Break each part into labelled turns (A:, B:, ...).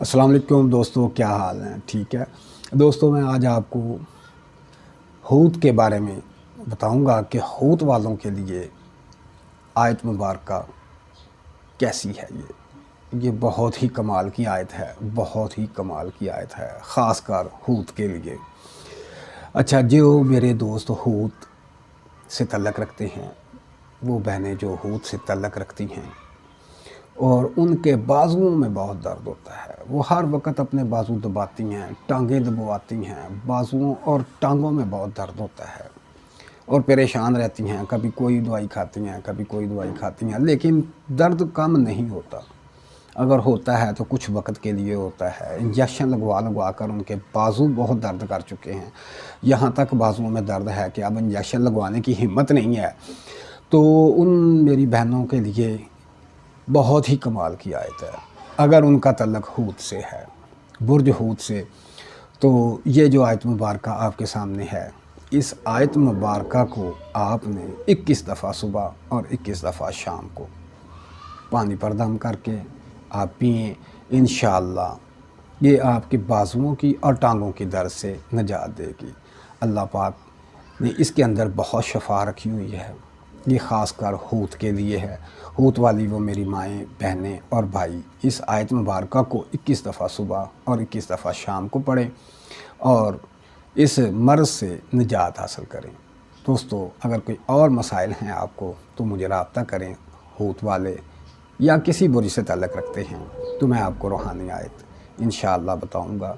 A: अस्सलाम वालेकुम दोस्तों, क्या हाल है? ठीक है दोस्तों, मैं आज आपको हूत के बारे में बताऊंगा कि हूत वालों के लिए आयत मुबारका कैसी है। ये बहुत ही कमाल की आयत है, बहुत ही कमाल की आयत है, ख़ासकर हूत के लिए। अच्छा, जो मेरे दोस्त हूत से तल्लक़ रखते हैं, वो बहनें जो हूत से तल्लक़ रखती हैं और उनके बाजुओं में बहुत दर्द होता है, वो हर वक्त अपने बाजू दबाती हैं, टांगें दबवाती हैं, बाजुओं और टांगों में बहुत दर्द होता है और परेशान रहती हैं। कभी कोई दवाई खाती हैं, कभी कोई दवाई खाती हैं, लेकिन दर्द कम नहीं होता। अगर होता है तो कुछ वक्त के लिए होता है। इंजेक्शन लगवा लगवा कर उनके बाजू बहुत दर्द कर चुके हैं, यहाँ तक बाजुओं में दर्द है कि अब इंजेक्शन लगवाने की हिम्मत नहीं है। तो उन मेरी बहनों के लिए बहुत ही कमाल की आयत है। अगर उनका तल्लक़ हूत से है, बुर्ज हूत से, तो ये जो आयत मुबारका आपके सामने है, इस आयत मुबारका को आपने 21 दफ़ा सुबह और 21 दफ़ा शाम को पानी पर दम करके आप पिएँ। इंशाअल्लाह ये आपके बाजुओं की और टांगों की दर्द से निजात देगी। अल्लाह पाक ने इसके अंदर बहुत शफा रखी हुई है। ये ख़ासकर हूत के लिए है। हूत वाली वो मेरी माएँ, बहनें और भाई इस आयत मुबारका को 21 दफ़ा सुबह और 21 दफ़ा शाम को पढ़ें और इस मर्ज़ से निजात हासिल करें। दोस्तों, अगर कोई और मसाइल हैं आपको तो मुझे राब्ता करें। हूत वाले या किसी बुर्ज से ताल्लुक़ रखते हैं तो मैं आपको रूहानी आयत इंशाअल्लाह बताऊँगा।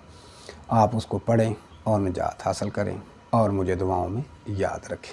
A: आप उसको पढ़ें और निजात हासिल करें और मुझे दुआओं में याद रखें।